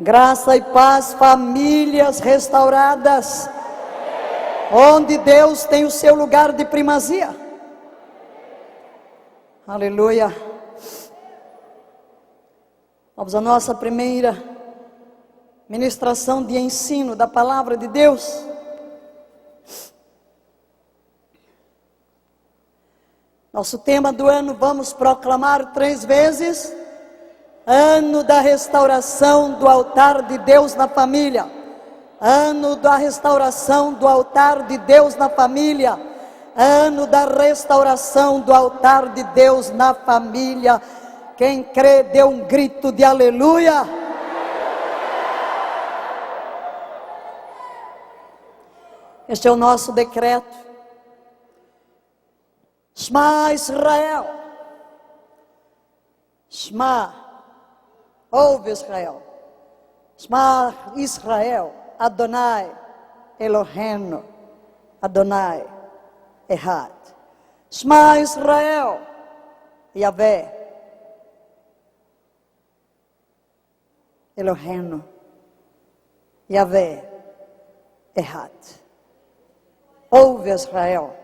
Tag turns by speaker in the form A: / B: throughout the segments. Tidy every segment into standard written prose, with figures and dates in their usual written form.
A: Graça e paz, famílias restauradas, onde Deus tem o seu lugar de primazia. Aleluia. Vamos à nossa primeira ministração de ensino da palavra de Deus. Nosso tema do ano, vamos proclamar 3 vezes: ano da restauração do altar de Deus na família. Ano da restauração do altar de Deus na família. Ano da restauração do altar de Deus na família. Quem crê, dê um grito de aleluia. Este é o nosso decreto. Shema Israel. Shema. Ouve Israel. Shema Israel. Adonai Eloheinu. Adonai Ehad. Shema Israel. Yahvé Eloheinu. Yahvé Ehad. Ouve Israel.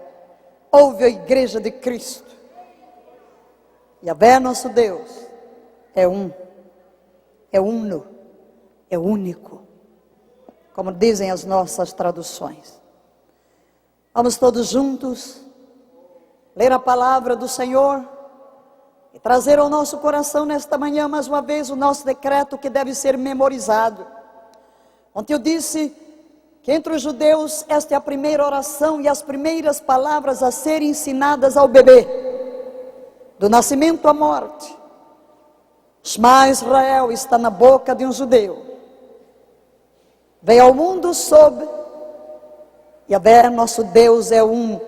A: Ouve a igreja de Cristo. Yahvé nosso Deus é um, é uno, é único, como dizem as nossas traduções. Vamos todos juntos ler a palavra do Senhor e trazer ao nosso coração nesta manhã mais uma vez o nosso decreto que deve ser memorizado. Ontem eu disse que entre os judeus esta é a primeira oração e as primeiras palavras a serem ensinadas ao bebê, do nascimento à morte. Shema Israel está na boca de um judeu. Veio ao mundo sob Yahvé, nosso Deus é um.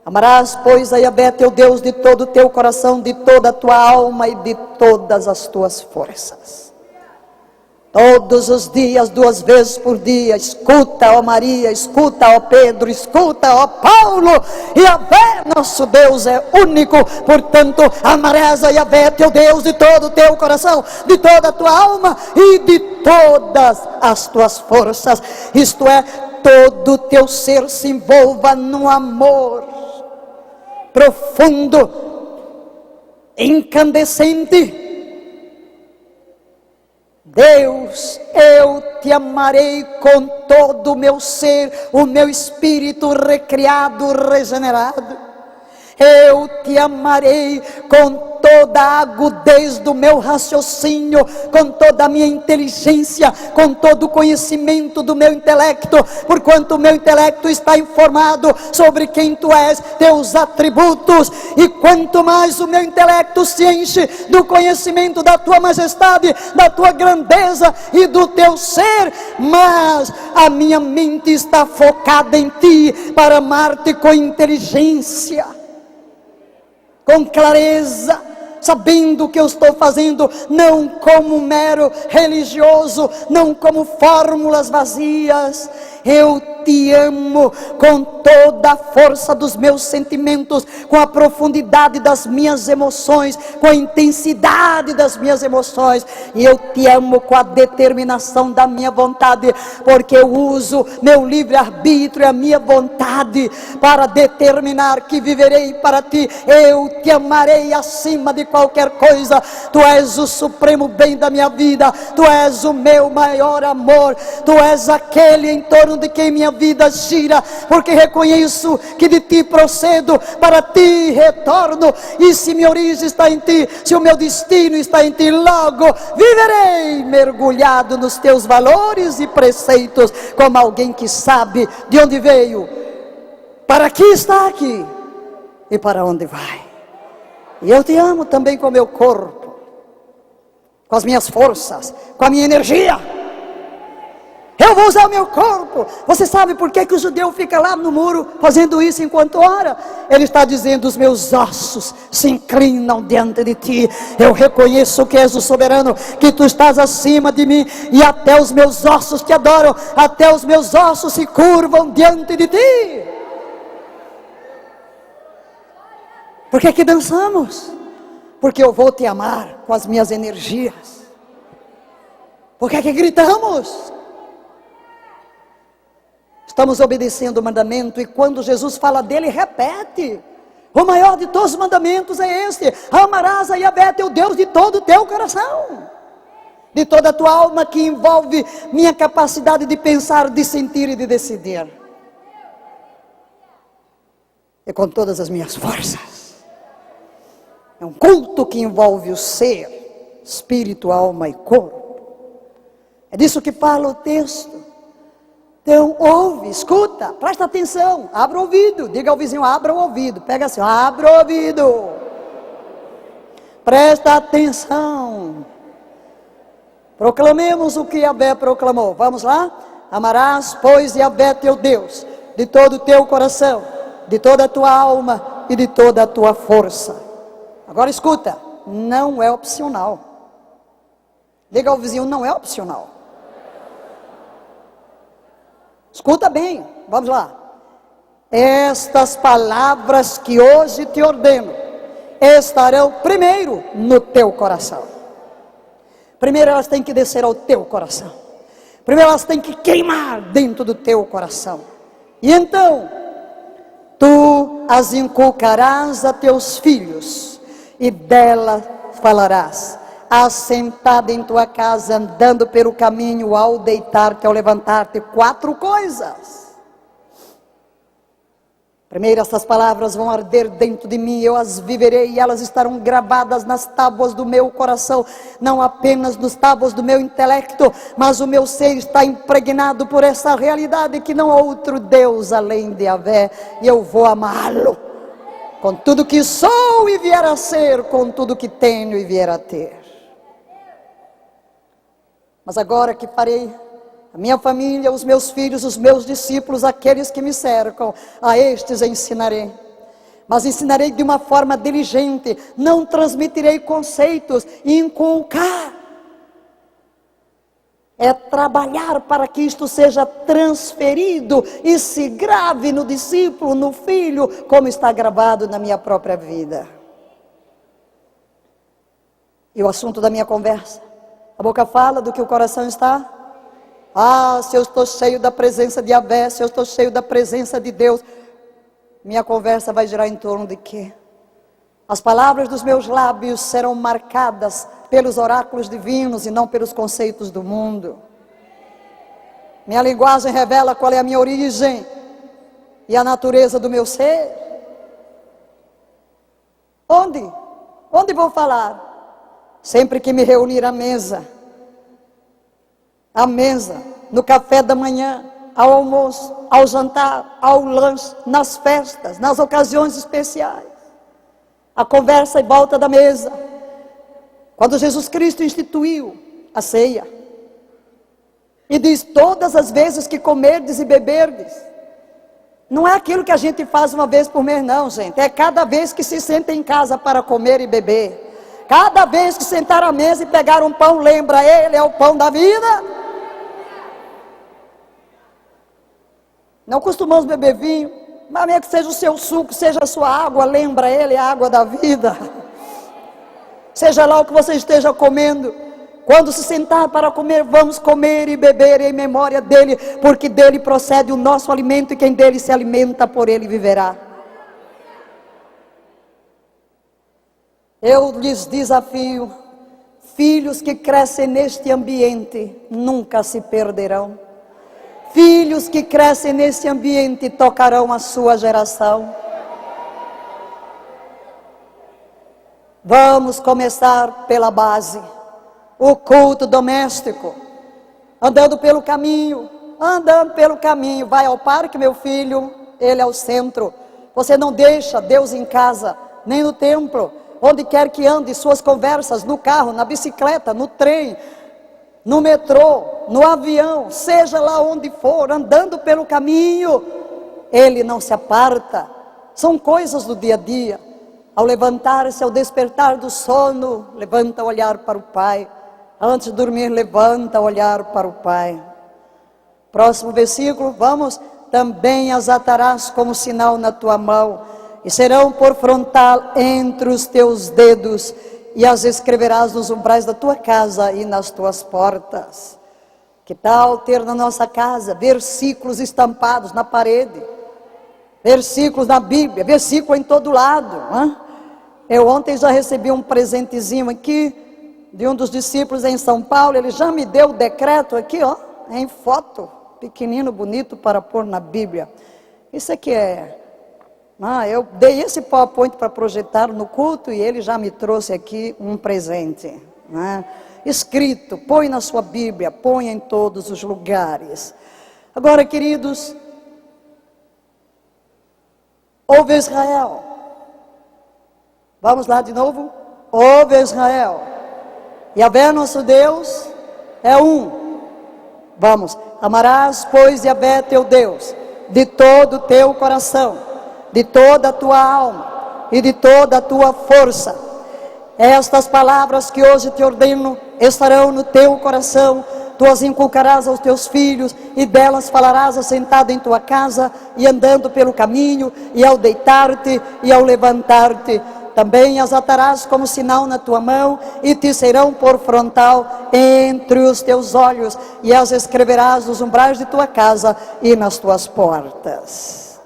A: Amarás, pois, a Yahvé teu Deus de todo o teu coração, de toda a tua alma e de todas as tuas forças. Todos os dias, 2 vezes por dia, escuta, ó Maria, escuta, ó Pedro, escuta, ó Paulo. Yahvé, nosso Deus é único, portanto, amarás a Yahvé, teu Deus, de todo o teu coração, de toda a tua alma e de todas as tuas forças. Isto é, todo o teu ser se envolva num amor profundo, incandescente. Deus, eu te amarei com todo o meu ser, o meu espírito recriado, regenerado. Eu te amarei com toda a agudez do meu raciocínio, com toda a minha inteligência, com todo o conhecimento do meu intelecto, porquanto o meu intelecto está informado sobre quem tu és, teus atributos, e quanto mais o meu intelecto se enche do conhecimento da tua majestade, da tua grandeza e do teu ser, mas a minha mente está focada em ti, para amar-te com inteligência, com clareza, sabendo o que eu estou fazendo, não como um mero religioso, não como fórmulas vazias. Eu te amo com toda a força dos meus sentimentos, com a profundidade das minhas emoções, com a intensidade das minhas emoções, e eu te amo com a determinação da minha vontade, porque eu uso meu livre-arbítrio e a minha vontade para determinar que viverei para ti. Eu te amarei acima de qualquer coisa. Tu és o supremo bem da minha vida, tu és o meu maior amor, tu és aquele em torno de quem minha vida gira, porque reconheço que de ti procedo, para ti retorno, e se minha origem está em ti, se o meu destino está em ti, logo viverei mergulhado nos teus valores e preceitos, como alguém que sabe de onde veio, para que está aqui e para onde vai. E eu te amo também com o meu corpo, com as minhas forças, com a minha energia. Eu vou usar o meu corpo. Você sabe por que o judeu fica lá no muro fazendo isso enquanto ora? Ele está dizendo: os meus ossos se inclinam diante de ti. Eu reconheço que és o soberano, que tu estás acima de mim, e até os meus ossos te adoram, até os meus ossos se curvam diante de ti. Por que dançamos? Porque eu vou te amar com as minhas energias. Por que é que gritamos? Estamos obedecendo o mandamento, e quando Jesus fala dele, repete. O maior de todos os mandamentos é este: amarás a Yahvé teu Deus de todo o teu coração, de toda a tua alma, que envolve minha capacidade de pensar, de sentir e de decidir, e com todas as minhas forças. É um culto que envolve o ser, espírito, alma e corpo. É disso que fala o texto. Então ouve, escuta, presta atenção, abra o ouvido, diga ao vizinho, abra o ouvido, pega assim, abra o ouvido, presta atenção, proclamemos o que Yahvé proclamou. Vamos lá? Amarás, pois, Yahvé teu Deus, de todo o teu coração, de toda a tua alma e de toda a tua força. Agora escuta, não é opcional. Diga ao vizinho, não é opcional. Escuta bem, vamos lá. Estas palavras que hoje te ordeno estarão primeiro no teu coração. Primeiro elas têm que descer ao teu coração. Primeiro elas têm que queimar dentro do teu coração. E então, tu as inculcarás a teus filhos, e delas falarás, assentada em tua casa, andando pelo caminho, ao deitar-te, ao levantar-te. 4 coisas. Primeiro, essas palavras vão arder dentro de mim, eu as viverei, e elas estarão gravadas nas tábuas do meu coração, não apenas nos tábuas do meu intelecto, mas o meu ser está impregnado por essa realidade, que não há outro Deus além de Yahvé, e eu vou amá-lo, com tudo que sou e vier a ser, com tudo que tenho e vier a ter. Mas agora que farei, a minha família, os meus filhos, os meus discípulos, aqueles que me cercam, a estes ensinarei. Mas ensinarei de uma forma diligente, não transmitirei conceitos, inculcar. É trabalhar para que isto seja transferido e se grave no discípulo, no filho, como está gravado na minha própria vida. E o assunto da minha conversa, a boca fala do que o coração está. Ah, se eu estou cheio da presença de Yahvé, se eu estou cheio da presença de Deus, minha conversa vai girar em torno de quê? As palavras dos meus lábios serão marcadas pelos oráculos divinos e não pelos conceitos do mundo. Minha linguagem revela qual é a minha origem e a natureza do meu ser. Onde vou falar? Sempre que me reunir à mesa, no café da manhã, ao almoço, ao jantar, ao lanche, nas festas, nas ocasiões especiais, a conversa em volta da mesa. Quando Jesus Cristo instituiu a ceia, e diz, todas as vezes que comerdes e beberdes, não é aquilo que a gente faz uma vez por mês não, gente, é cada vez que se senta em casa para comer e beber. Cada vez que sentar à mesa e pegar um pão, lembra, ele é o pão da vida. Não costumamos beber vinho, mas mesmo que seja o seu suco, seja a sua água, lembra, ele é a água da vida. Seja lá o que você esteja comendo, quando se sentar para comer, vamos comer e beber em memória dele, porque dele procede o nosso alimento, e quem dele se alimenta, por ele viverá. Eu lhes desafio, filhos que crescem neste ambiente nunca se perderão. Filhos que crescem neste ambiente tocarão a sua geração. Vamos começar pela base, o culto doméstico, andando pelo caminho, vai ao parque, meu filho, ele é o centro. Você não deixa Deus em casa, nem no templo. Onde quer que ande, suas conversas, no carro, na bicicleta, no trem, no metrô, no avião, seja lá onde for, andando pelo caminho, ele não se aparta. São coisas do dia a dia. Ao levantar-se, ao despertar do sono, levanta o olhar para o Pai. Antes de dormir, levanta o olhar para o Pai. Próximo versículo, vamos. Também as atarás como sinal na tua mão, e serão por frontal entre os teus dedos, e as escreverás nos umbrais da tua casa e nas tuas portas. Que tal ter na nossa casa versículos estampados na parede, versículos na Bíblia, versículo em todo lado, hein? Eu ontem já recebi um presentezinho aqui de um dos discípulos em São Paulo. Ele já me deu o decreto aqui, ó, em foto, pequenino, bonito, para pôr na Bíblia. Isso aqui eu dei esse PowerPoint para projetar no culto e ele já me trouxe aqui um presente, né? Escrito, põe na sua Bíblia, põe em todos os lugares. Agora, queridos, ouve Israel. Vamos lá de novo? Ouve Israel. Yahvé nosso Deus é um. Vamos. Amarás, pois, Yahvé teu Deus, de todo o teu coração, de toda a tua alma e de toda a tua força. Estas palavras que hoje te ordeno estarão no teu coração. Tu as inculcarás aos teus filhos, e delas falarás assentado em tua casa, e andando pelo caminho, e ao deitar-te, e ao levantar-te. Também as atarás como sinal na tua mão, e te serão por frontal entre os teus olhos, e as escreverás nos umbrais de tua casa e nas tuas portas.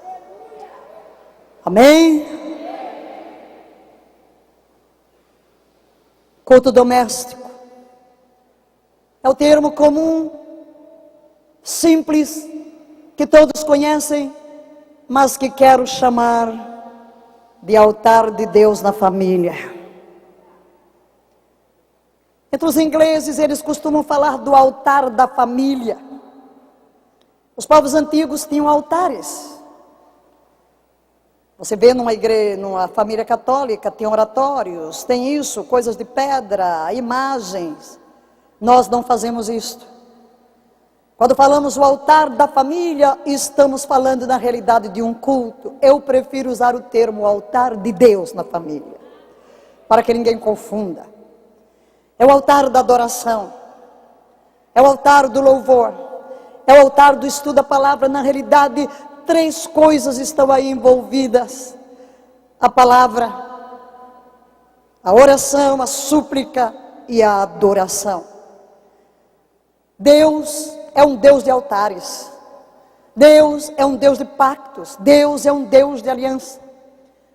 A: Amém? Culto doméstico é o termo comum, simples, que todos conhecem, mas que quero chamar de altar de Deus na família. Entre os ingleses, eles costumam falar do altar da família. Os povos antigos tinham altares. Você vê numa igreja, numa família católica, tem oratórios, tem isso, coisas de pedra, imagens. Nós não fazemos isto. Quando falamos o altar da família, estamos falando na realidade de um culto. Eu prefiro usar o termo altar de Deus na família, para que ninguém confunda. É o altar da adoração, é o altar do louvor, é o altar do estudo da palavra. Na realidade, três coisas estão aí envolvidas: a palavra, a oração, a súplica e a adoração. Deus é um Deus de altares. Deus é um Deus de pactos. Deus é um Deus de aliança.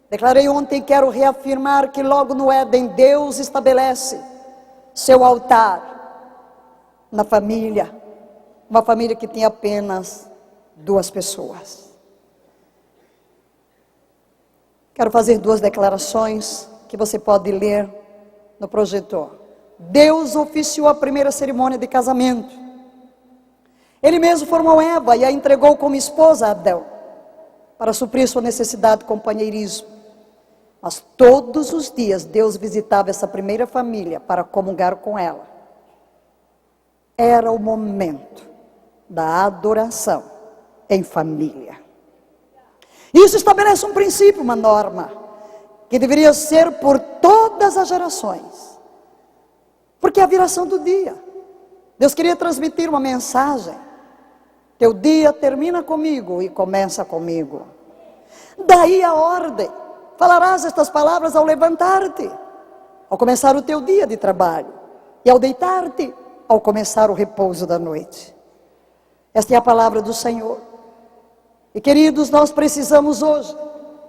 A: Declarei ontem e quero reafirmar que logo no Éden, Deus estabelece seu altar na família. Uma família que tem apenas duas pessoas. Quero fazer duas declarações que você pode ler no projetor. Deus oficiou a primeira cerimônia de casamento. Ele mesmo formou Eva e a entregou como esposa a Adão, para suprir sua necessidade de companheirismo. Mas todos os dias Deus visitava essa primeira família para comungar com ela. Era o momento da adoração em família. Isso estabelece um princípio, uma norma, que deveria ser por todas as gerações. Porque é a viração do dia. Deus queria transmitir uma mensagem. Teu dia termina comigo e começa comigo. Daí a ordem. Falarás estas palavras ao levantar-te, ao começar o teu dia de trabalho, e ao deitar-te, ao começar o repouso da noite. Esta é a palavra do Senhor. E queridos, nós precisamos hoje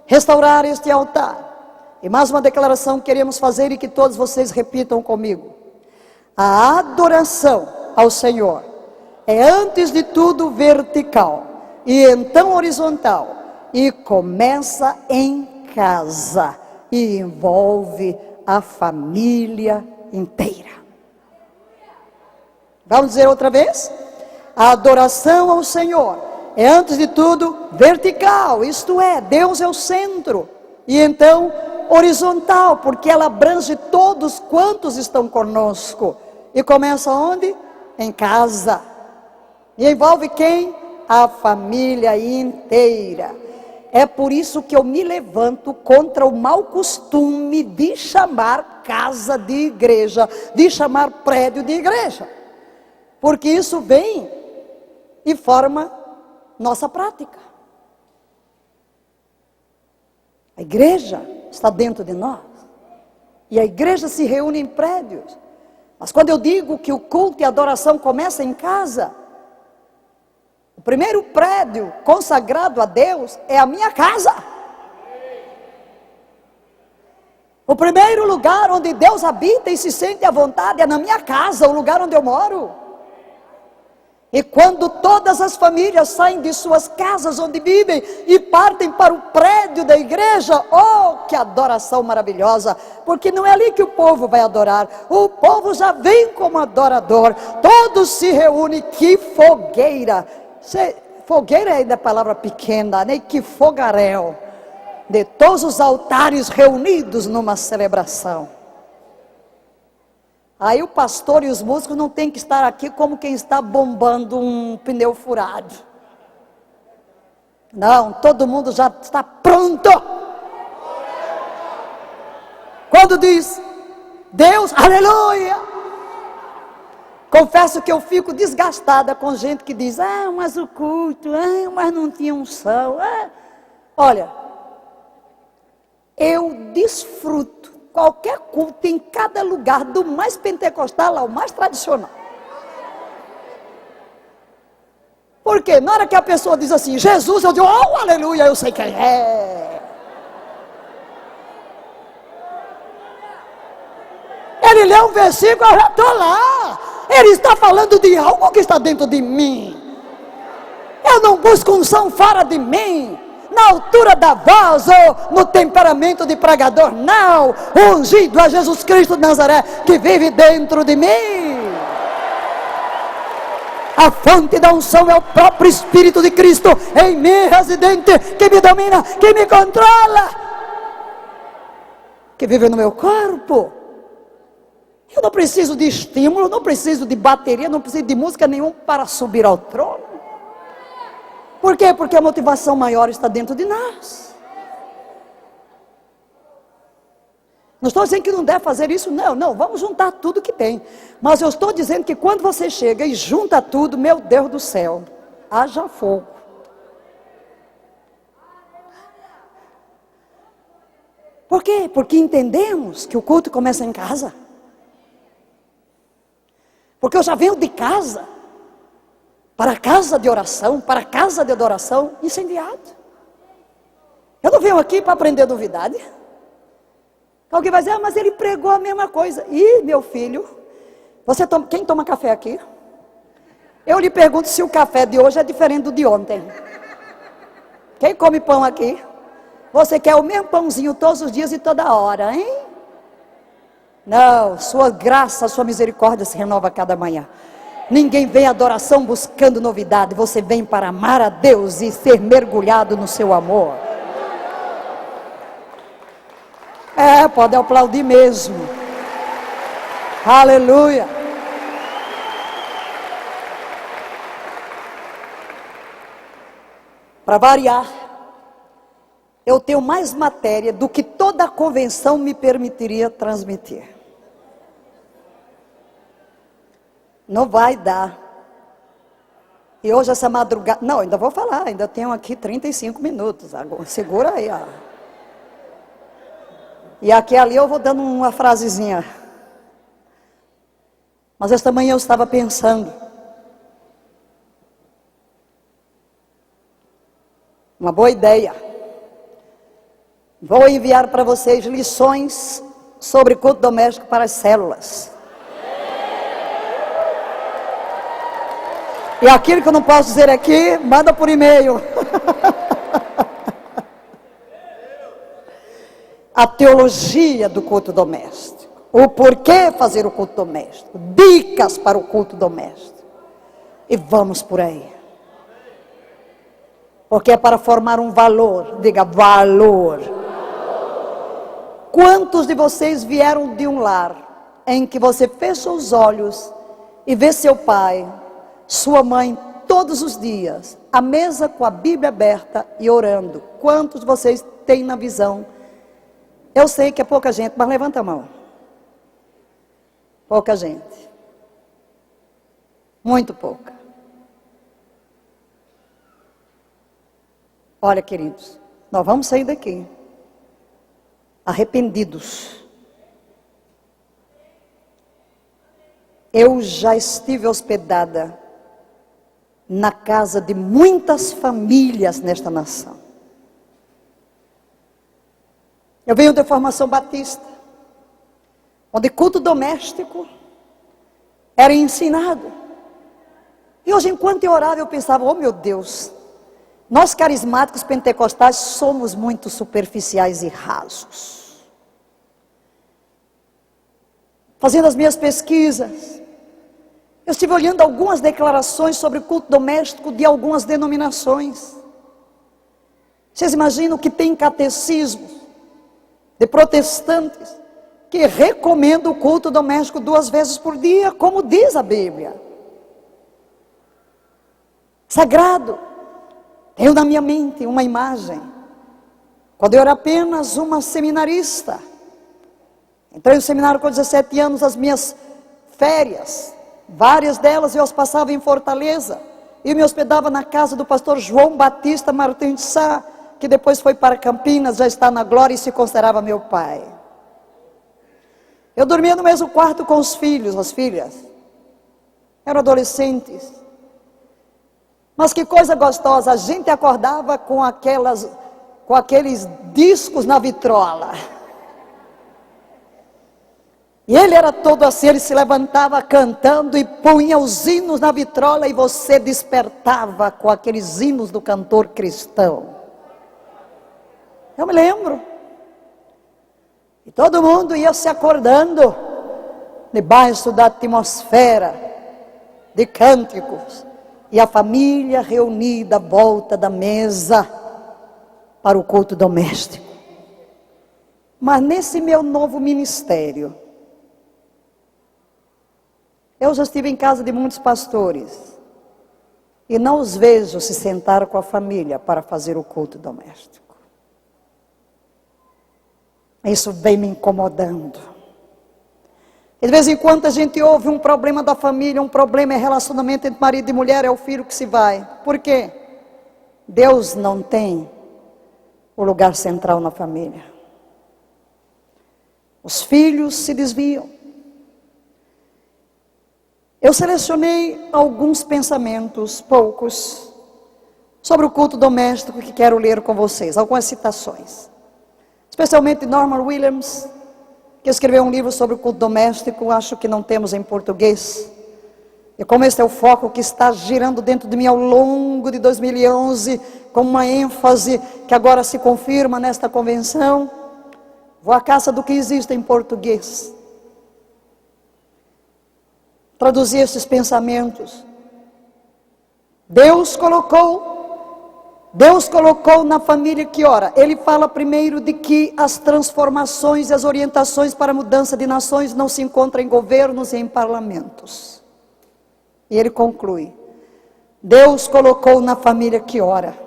A: restaurar este altar. E mais uma declaração que queremos fazer e que todos vocês repitam comigo. A adoração ao Senhor é antes de tudo vertical e então horizontal, e começa em casa e envolve a família inteira. Vamos dizer outra vez? A adoração ao Senhor é antes de tudo vertical, isto é, Deus é o centro, e então horizontal, porque ela abrange todos quantos estão conosco. E começa onde? Em casa. E envolve quem? A família inteira. É por isso que eu me levanto contra o mau costume de chamar casa de igreja, de chamar prédio de igreja. Porque isso vem e forma nossa prática. A igreja está dentro de nós. E a igreja se reúne em prédios. Mas quando eu digo que o culto e a adoração começa em casa, o primeiro prédio consagrado a Deus é a minha casa. O primeiro lugar onde Deus habita e se sente à vontade é na minha casa, o lugar onde eu moro. E quando todas as famílias saem de suas casas onde vivem e partem para o prédio da igreja, oh, que adoração maravilhosa, porque não é ali que o povo vai adorar, o povo já vem como adorador, todos se reúnem, que fogueira, fogueira ainda é palavra pequena, né? Que fogaréu, de todos os altares reunidos numa celebração. Aí o pastor e os músicos não tem que estar aqui como quem está bombando um pneu furado. Não, todo mundo já está pronto. Quando diz, Deus, aleluia. Confesso que eu fico desgastada com gente que diz, mas o culto, mas não tinha unção. Olha, eu desfruto qualquer culto em cada lugar, do mais pentecostal ao mais tradicional. Porque na hora que a pessoa diz assim, Jesus, eu digo, oh, aleluia, eu sei quem é. Ele lê um versículo, eu já estou lá. Ele está falando de algo que está dentro de mim. Eu não busco unção fora de mim, na altura da voz ou no temperamento de pregador, não. O ungido é Jesus Cristo de Nazaré, que vive dentro de mim. A fonte da unção é o próprio Espírito de Cristo em mim residente, que me domina, que me controla, que vive no meu corpo. Eu não preciso de estímulo, não preciso de bateria, não preciso de música nenhuma para subir ao trono. Por quê? Porque a motivação maior está dentro de nós. Não estou dizendo que não deve fazer isso, não, vamos juntar tudo que tem. Mas eu estou dizendo que quando você chega e junta tudo, meu Deus do céu, haja fogo. Por quê? Porque entendemos que o culto começa em casa. Porque eu já venho de casa, para a casa de oração, para a casa de adoração, incendiado. Eu não venho aqui para aprender novidade. Alguém vai dizer, mas ele pregou a mesma coisa. Ih, meu filho, quem toma café aqui? Eu lhe pergunto se o café de hoje é diferente do de ontem. Quem come pão aqui? Você quer o mesmo pãozinho todos os dias e toda hora, hein? Não, sua graça, sua misericórdia se renova a cada manhã. Ninguém vem à adoração buscando novidade. Você vem para amar a Deus e ser mergulhado no seu amor. Pode aplaudir mesmo. Aleluia. Para variar, eu tenho mais matéria do que toda a convenção me permitiria transmitir. Não vai dar. E hoje essa madrugada, não, ainda vou falar, ainda tenho aqui 35 minutos, agora, segura aí, ó. E aqui ali eu vou dando uma frasezinha. Mas esta manhã eu estava pensando, uma boa ideia. Vou enviar para vocês lições sobre culto doméstico para as células. E aquilo que eu não posso dizer aqui, manda por e-mail. A teologia do culto doméstico. O porquê fazer o culto doméstico. Dicas para o culto doméstico. E vamos por aí. Porque é para formar um valor. Diga, valor. Quantos de vocês vieram de um lar em que você fecha os olhos e vê seu pai, sua mãe, todos os dias, à mesa com a Bíblia aberta e orando? Quantos de vocês têm na visão? Eu sei que é pouca gente, mas levanta a mão. Pouca gente. Muito pouca. Olha, queridos, nós vamos sair daqui arrependidos Eu já estive hospedada na casa de muitas famílias nesta nação. Eu venho de formação batista, onde culto doméstico era ensinado. E hoje, enquanto eu orava, eu pensava, oh meu Deus, nós carismáticos pentecostais somos muito superficiais e rasos. Fazendo as minhas pesquisas, eu estive olhando algumas declarações sobre o culto doméstico de algumas denominações. Vocês imaginam que tem catecismos de protestantes que recomendam o culto doméstico 2 vezes por dia, como diz a Bíblia. Sagrado. Tenho na minha mente uma imagem, quando eu era apenas uma seminarista. Entrei no seminário com 17 anos, as minhas férias, várias delas eu as passava em Fortaleza, e me hospedava na casa do pastor João Batista Martins de Sá, que depois foi para Campinas, já está na glória e se considerava meu pai. Eu dormia no mesmo quarto com os filhos, as filhas, eram adolescentes. Mas que coisa gostosa, a gente acordava com aqueles discos na vitrola. E ele era todo assim, ele se levantava cantando e punha os hinos na vitrola e você despertava com aqueles hinos do cantor cristão. Eu me lembro. E todo mundo ia se acordando debaixo da atmosfera de cânticos. E a família reunida à volta da mesa para o culto doméstico. Mas nesse meu novo ministério, eu já estive em casa de muitos pastores e não os vejo se sentar com a família para fazer o culto doméstico. Isso vem me incomodando. E de vez em quando a gente ouve um problema da família, um problema é relacionamento entre marido e mulher, é o filho que se vai. Por quê? Deus não tem o lugar central na família. Os filhos se desviam. Eu selecionei alguns pensamentos, poucos, sobre o culto doméstico que quero ler com vocês, algumas citações. Especialmente Norman Williams, que escreveu um livro sobre o culto doméstico, acho que não temos em português. E como este é o foco que está girando dentro de mim ao longo de 2011, com uma ênfase que agora se confirma nesta convenção, vou à caça do que existe em português. Traduzir esses pensamentos. Deus colocou na família que ora. Ele fala primeiro de que as transformações e as orientações para a mudança de nações não se encontram em governos e em parlamentos. E ele conclui: Deus colocou na família que ora.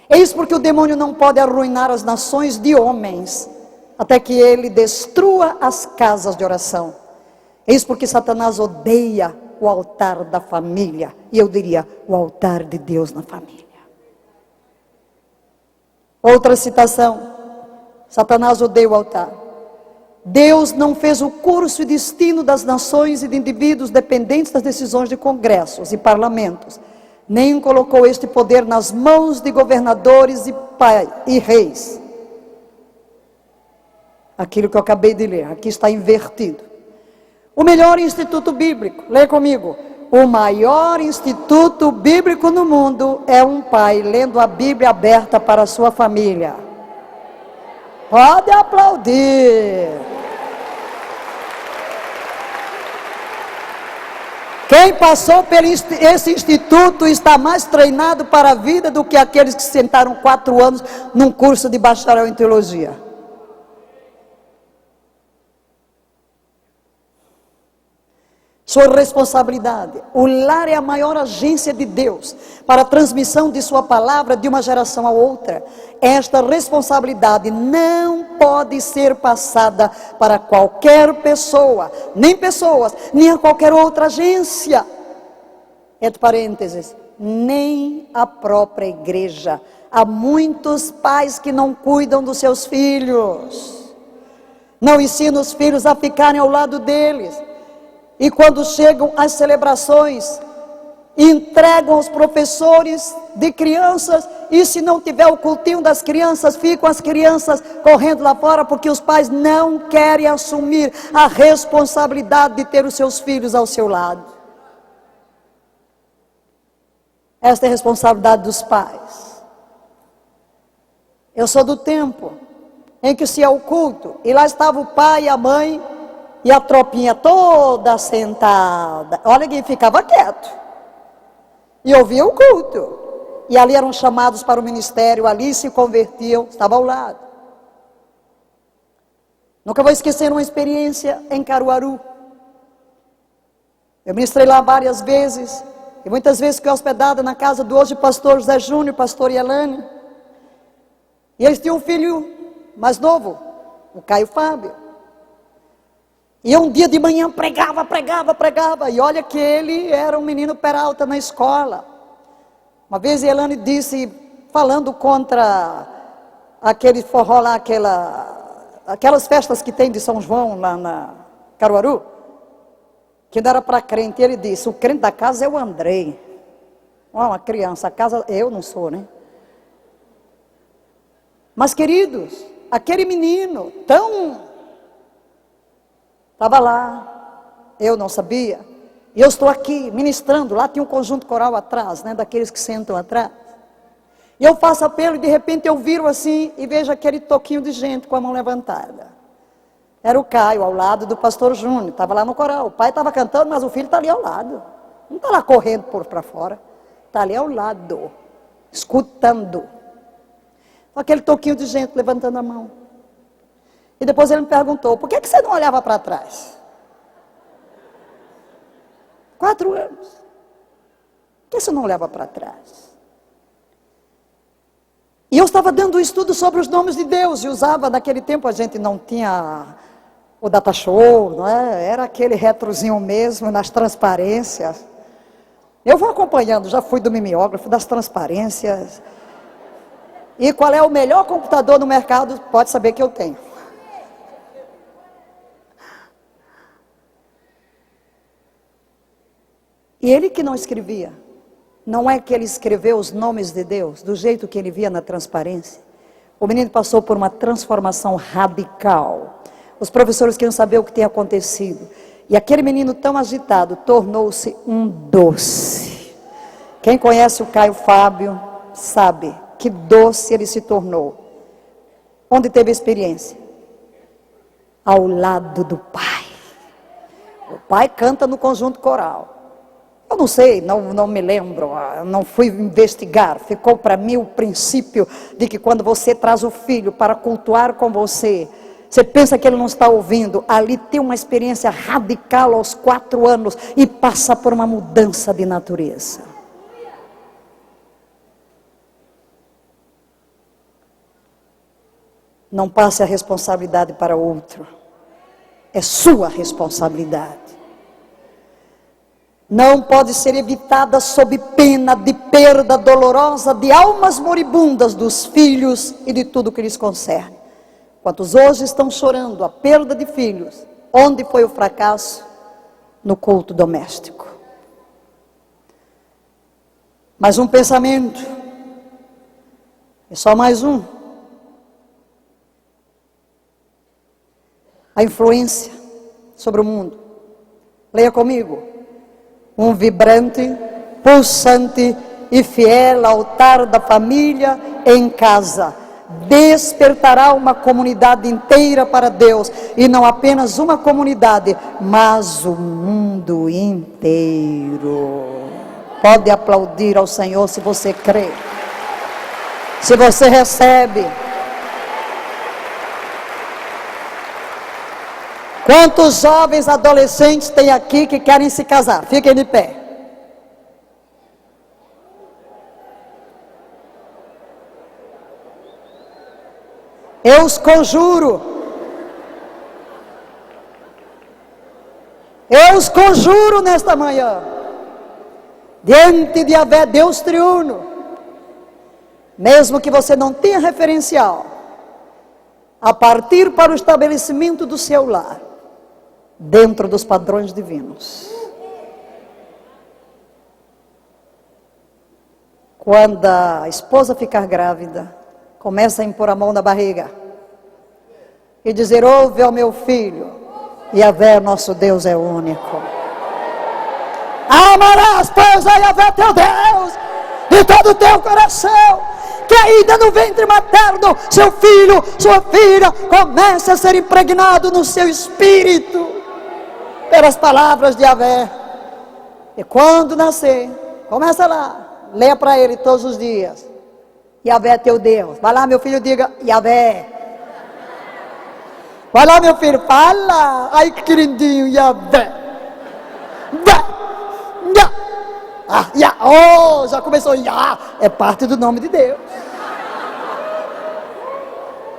A: Eis porque o demônio não pode arruinar as nações de homens, até que ele destrua as casas de oração. Eis porque Satanás odeia o altar da família, e eu diria, o altar de Deus na família. Outra citação, Satanás odeia o altar. Deus não fez o curso e destino das nações e de indivíduos dependentes das decisões de congressos e parlamentos, nem colocou este poder nas mãos de governadores e reis. Aquilo que eu acabei de ler, aqui está invertido. O melhor instituto bíblico, leia comigo. O maior instituto bíblico no mundo é um pai lendo a Bíblia aberta para a sua família. Pode aplaudir. Quem passou por esse instituto está mais treinado para a vida do que aqueles que sentaram 4 anos num curso de bacharel em teologia. Sua responsabilidade. O lar é a maior agência de Deus para a transmissão de sua palavra de uma geração a outra. Esta responsabilidade não pode ser passada para qualquer pessoa, nem pessoas, nem a qualquer outra agência. Entre parênteses, nem a própria igreja. Há muitos pais que não cuidam dos seus filhos, não ensinam os filhos a ficarem ao lado deles. E quando chegam as celebrações, entregam os professores de crianças, e se não tiver o cultinho das crianças, ficam as crianças correndo lá fora, porque os pais não querem assumir a responsabilidade de ter os seus filhos ao seu lado. Esta é a responsabilidade dos pais. Eu sou do tempo em que se é o culto, e lá estava o pai e a mãe, e a tropinha toda sentada. Olha, quem ficava quieto e ouvia o culto, e ali eram chamados para o ministério, ali se convertiam, estava ao lado. Nunca vou esquecer uma experiência em Caruaru. Eu ministrei lá várias vezes, e muitas vezes fiquei hospedada na casa do hoje pastor José Júnior, pastor Yelane, e eles tinham um filho mais novo, o Caio Fábio. E um dia de manhã pregava, e olha que ele era um menino peralta na escola. Uma vez Elane disse, falando contra aquele forró lá, aquelas festas que tem de São João lá na Caruaru, que não era para crente, ele disse, o crente da casa é o Andrei. Uma criança, a casa, eu não sou, né? Mas queridos, aquele menino tão... Estava lá, eu não sabia, e eu estou aqui ministrando, lá tinha um conjunto coral atrás, né, daqueles que sentam atrás, e eu faço apelo, e de repente eu viro assim, e vejo aquele toquinho de gente com a mão levantada. Era o Caio, ao lado do pastor Júnior, estava lá no coral, o pai estava cantando, mas o filho está ali ao lado, não está lá correndo para fora, está ali ao lado, escutando, aquele toquinho de gente levantando a mão. E depois ele me perguntou, por que você não olhava para trás? 4 anos. Por que você não olhava para trás? E eu estava dando um estudo sobre os nomes de Deus, e usava, naquele tempo a gente não tinha o data show, não é? Era aquele retrozinho mesmo, nas transparências. Eu vou acompanhando, já fui do mimeógrafo, das transparências. E qual é o melhor computador no mercado, pode saber que eu tenho. E ele que não escrevia, não é que ele escreveu os nomes de Deus, do jeito que ele via na transparência. O menino passou por uma transformação radical. Os professores queriam saber o que tinha acontecido. E aquele menino tão agitado, tornou-se um doce. Quem conhece o Caio Fábio, sabe que doce ele se tornou. Onde teve experiência? Ao lado do pai. O pai canta no conjunto coral. Eu não sei, não me lembro, não fui investigar. Ficou para mim o princípio de que quando você traz o filho para cultuar com você, você pensa que ele não está ouvindo, ali tem uma experiência radical aos 4 anos e passa por uma mudança de natureza. Não passe a responsabilidade para outro, é sua responsabilidade. Não pode ser evitada sob pena de perda dolorosa de almas moribundas dos filhos e de tudo que lhes concerne. Quantos hoje estão chorando a perda de filhos? Onde foi o fracasso? No culto doméstico. Mais um pensamento. É só mais um. A influência sobre o mundo. Leia comigo. Um vibrante, pulsante e fiel altar da família em casa despertará uma comunidade inteira para Deus, e não apenas uma comunidade, mas o mundo inteiro. Pode aplaudir ao Senhor se você crê, se você recebe. Quantos jovens adolescentes tem aqui que querem se casar? Fiquem de pé. Eu os conjuro. Eu os conjuro nesta manhã. Diante de Yahvé, Deus triuno. Mesmo que você não tenha referencial, a partir para o estabelecimento do seu lar, dentro dos padrões divinos. Quando a esposa ficar grávida, começa a impor a mão na barriga e dizer: ouve ao meu filho, Yahvé, nosso Deus é único. Amarás, pois, a Yahvé teu Deus de todo o teu coração, que ainda no ventre materno, seu filho, sua filha, comece a ser impregnado no seu espírito, pelas palavras de Yahvé. E quando nascer, começa lá, leia para ele todos os dias: Yahvé teu Deus. Vai lá, meu filho, diga: Yahvé. Vai lá, meu filho, fala. Ai, que lindinho, Yahvé. Oh, já começou. É parte do nome de Deus.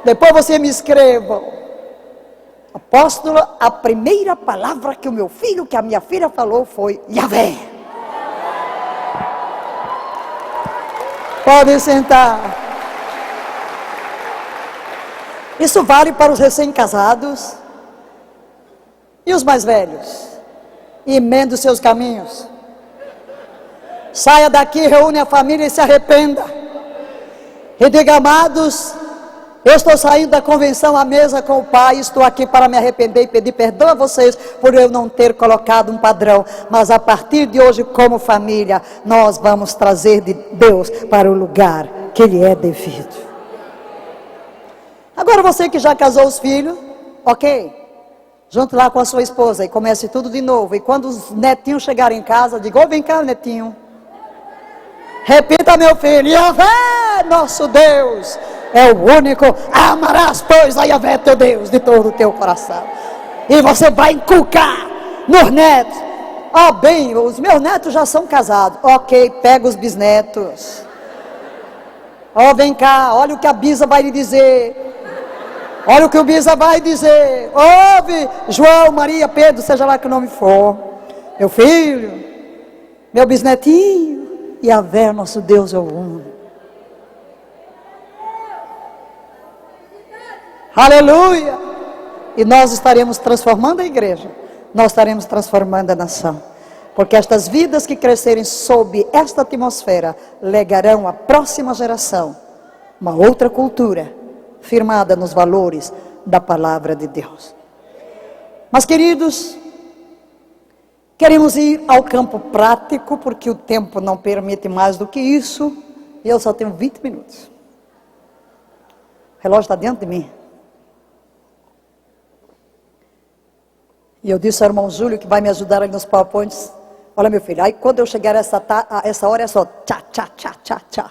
A: Depois você me escreva: apóstolo, a primeira palavra que o meu filho, que a minha filha falou foi Yahvé. Podem sentar. Isso vale para os recém-casados e os mais velhos. Emenda os seus caminhos. Saia daqui, reúne a família e se arrependa. E diga: amados, eu estou saindo da convenção à mesa com o Pai, estou aqui para me arrepender e pedir perdão a vocês por eu não ter colocado um padrão, mas a partir de hoje, como família, nós vamos trazer de Deus para o lugar que lhe é devido. Agora você que já casou os filhos, ok, junto lá com a sua esposa e comece tudo de novo. E quando os netinhos chegarem em casa, diga: ô, vem cá, netinho. Repita, meu filho: Yahvé, nosso Deus é o único. Amarás, pois, a Yahvé teu Deus de todo o teu coração. E você vai inculcar nos netos. Bem, os meus netos já são casados. Ok, pega os bisnetos. Vem cá, olha o que a bisa vai lhe dizer. Olha o que o bisa vai dizer. Ouve, João, Maria, Pedro, seja lá que o nome for. Meu filho, meu bisnetinho, Yahvé, nosso Deus é o único. Aleluia! E nós estaremos transformando a igreja, nós estaremos transformando a nação, porque estas vidas que crescerem sob esta atmosfera legarão à próxima geração uma outra cultura, firmada nos valores da palavra de Deus. Mas, queridos, queremos ir ao campo prático, porque o tempo não permite mais do que isso, e eu só tenho 20 minutos. O relógio está dentro de mim. E eu disse ao irmão Júlio, que vai me ajudar ali nos PowerPoints: olha, meu filho, aí quando eu chegar a essa hora é só tchá, tchá, tchá, tchá, tchá.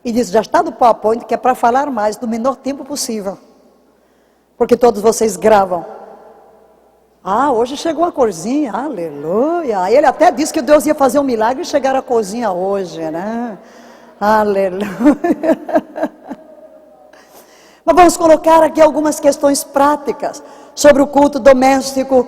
A: E disse: já está no PowerPoint, que é para falar mais, no menor tempo possível. Porque todos vocês gravam. Hoje chegou a corzinha, aleluia. Aí ele até disse que Deus ia fazer um milagre e chegar a corzinha hoje, né? Aleluia. Mas vamos colocar aqui algumas questões práticas sobre o culto doméstico,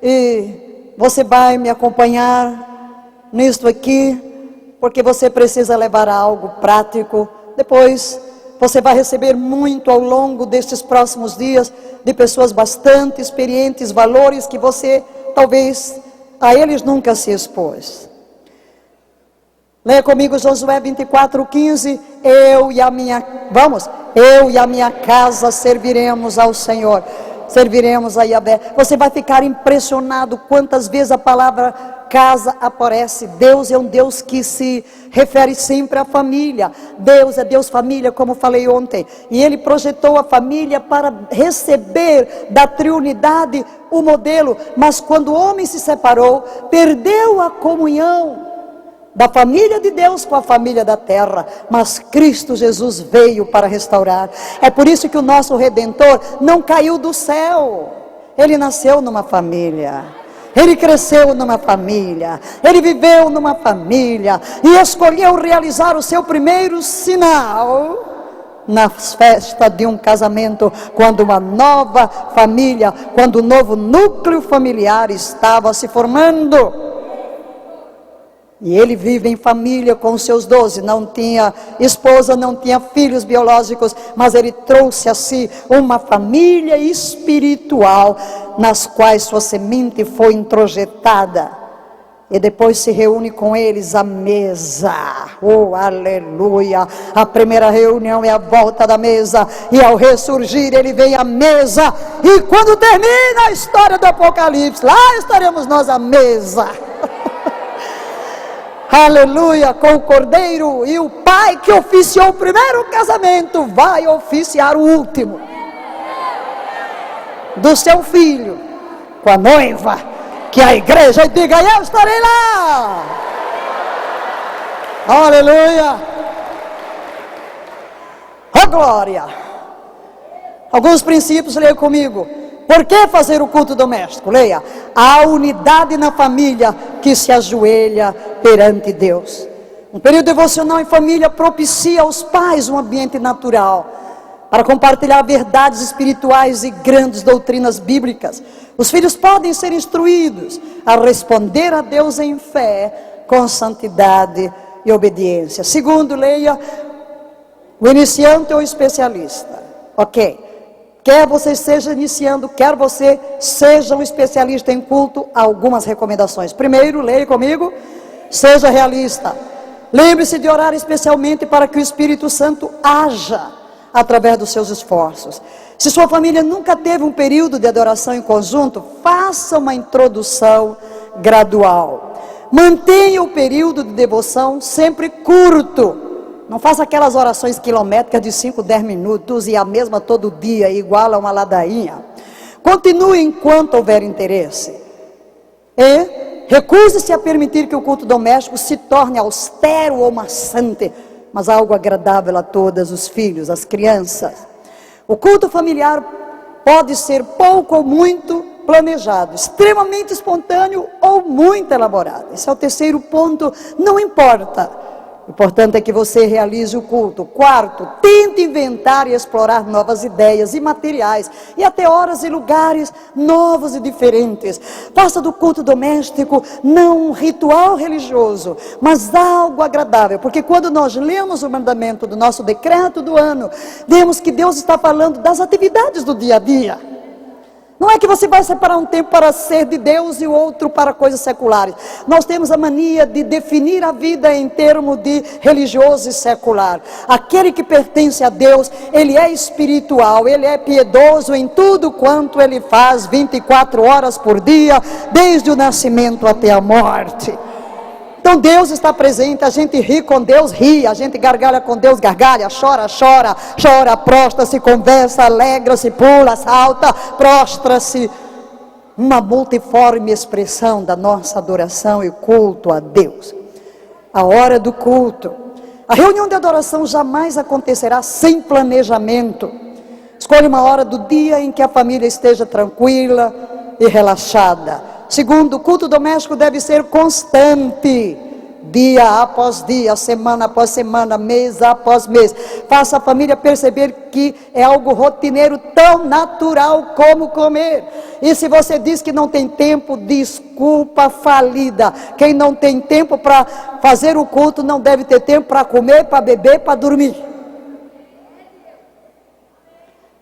A: e você vai me acompanhar nisto aqui, porque você precisa levar algo prático. Depois você vai receber muito ao longo destes próximos dias de pessoas bastante experientes, valores que você talvez a eles nunca se expôs. Leia comigo Josué 24:15. Eu e a minha casa serviremos ao Senhor, serviremos a Yahvé. Você vai ficar impressionado quantas vezes a palavra casa aparece. Deus é um Deus que se refere sempre à família. Deus é Deus família, como falei ontem. E Ele projetou a família para receber da triunidade o modelo. Mas quando o homem se separou, perdeu a comunhão da família de Deus com a família da terra. Mas Cristo Jesus veio para restaurar. É por isso que o nosso Redentor não caiu do céu. Ele nasceu numa família. Ele cresceu numa família. Ele viveu numa família. E escolheu realizar o seu primeiro sinal na festa de um casamento, quando uma nova família, quando um novo núcleo familiar estava se formando. E ele vive em família com os seus 12, não tinha esposa, não tinha filhos biológicos, mas ele trouxe a si uma família espiritual. nas quais sua semente foi introjetada, e depois se reúne com eles à mesa. Oh, aleluia! A primeira reunião é a volta da mesa, e ao ressurgir ele vem à mesa, e quando termina a história do Apocalipse, lá estaremos nós à mesa. Aleluia, com o Cordeiro, e o pai que oficiou o primeiro casamento vai oficiar o último do seu filho com a noiva, que a igreja diga: eu estarei lá. Aleluia. Oh, glória. Alguns princípios, leia comigo. Por que fazer o culto doméstico? Leia. A unidade na família que se ajoelha perante Deus. Um período devocional em família propicia aos pais um ambiente natural para compartilhar verdades espirituais e grandes doutrinas bíblicas. Os filhos podem ser instruídos a responder a Deus em fé, com santidade e obediência. Segundo, leia, o iniciante ou especialista. Ok. Quer você seja iniciando, quer você seja um especialista em culto, algumas recomendações. Primeiro, leia comigo, seja realista. Lembre-se de orar especialmente para que o Espírito Santo haja através dos seus esforços. Se sua família nunca teve um período de adoração em conjunto, faça uma introdução gradual. Mantenha o período de devoção sempre curto. Não faça aquelas orações quilométricas de 5, 10 minutos e a mesma todo dia, igual a uma ladainha. Continue enquanto houver interesse. E recuse-se a permitir que o culto doméstico se torne austero ou maçante, mas algo agradável a todos os filhos, as crianças. O culto familiar pode ser pouco ou muito planejado, extremamente espontâneo ou muito elaborado. Esse é o terceiro ponto, não importa. O importante é que você realize o culto. Quarto, tente inventar e explorar novas ideias e materiais, e até horas e lugares novos e diferentes. Faça do culto doméstico não um ritual religioso, mas algo agradável, porque quando nós lemos o mandamento do nosso decreto do ano, vemos que Deus está falando das atividades do dia a dia. Não é que você vai separar um tempo para ser de Deus e o outro para coisas seculares. Nós temos a mania de definir a vida em termos de religioso e secular. Aquele que pertence a Deus, ele é espiritual, ele é piedoso em tudo quanto ele faz, 24 horas por dia, desde o nascimento até a morte. Então Deus está presente, a gente ri com Deus, ri, a gente gargalha com Deus, gargalha, chora, chora, chora, prostra-se, conversa, alegra-se, pula, salta, prostra-se. Uma multiforme expressão da nossa adoração e culto a Deus. A hora do culto. A reunião de adoração jamais acontecerá sem planejamento. Escolha uma hora do dia em que a família esteja tranquila e relaxada. Segundo, o culto doméstico deve ser constante, dia após dia, semana após semana, mês após mês. Faça a família perceber que é algo rotineiro, tão natural como comer. E se você diz que não tem tempo, desculpa falida. Quem não tem tempo para fazer o culto, não deve ter tempo para comer, para beber, para dormir.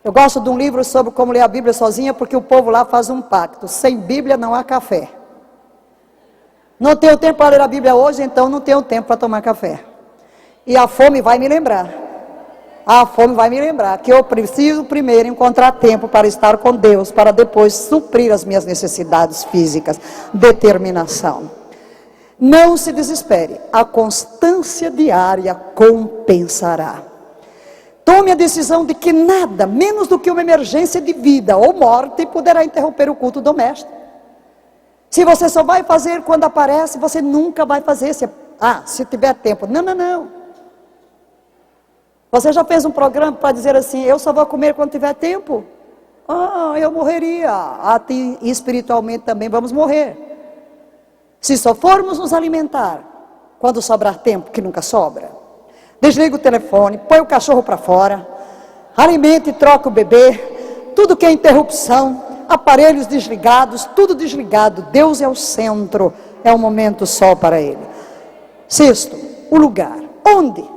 A: Eu gosto de um livro sobre como ler a Bíblia sozinha, porque o povo lá faz um pacto: sem Bíblia não há café. Não tenho tempo para ler a Bíblia hoje, então não tenho tempo para tomar café. E a fome vai me lembrar. A fome vai me lembrar que eu preciso primeiro encontrar tempo para estar com Deus, para depois suprir as minhas necessidades físicas. Determinação. Não se desespere, a constância diária compensará. Tome a decisão de que nada, menos do que uma emergência de vida ou morte, poderá interromper o culto doméstico. Se você só vai fazer quando aparece, você nunca vai fazer. Se tiver tempo. Não, não, não. Você já fez um programa para dizer assim: eu só vou comer quando tiver tempo? Eu morreria. Espiritualmente também vamos morrer. Se só formos nos alimentar quando sobrar tempo, que nunca sobra. Desliga o telefone, põe o cachorro para fora, alimente e troca o bebê, tudo que é interrupção, aparelhos desligados, tudo desligado. Deus é o centro, é um momento só para Ele. Sexto, o lugar. Onde?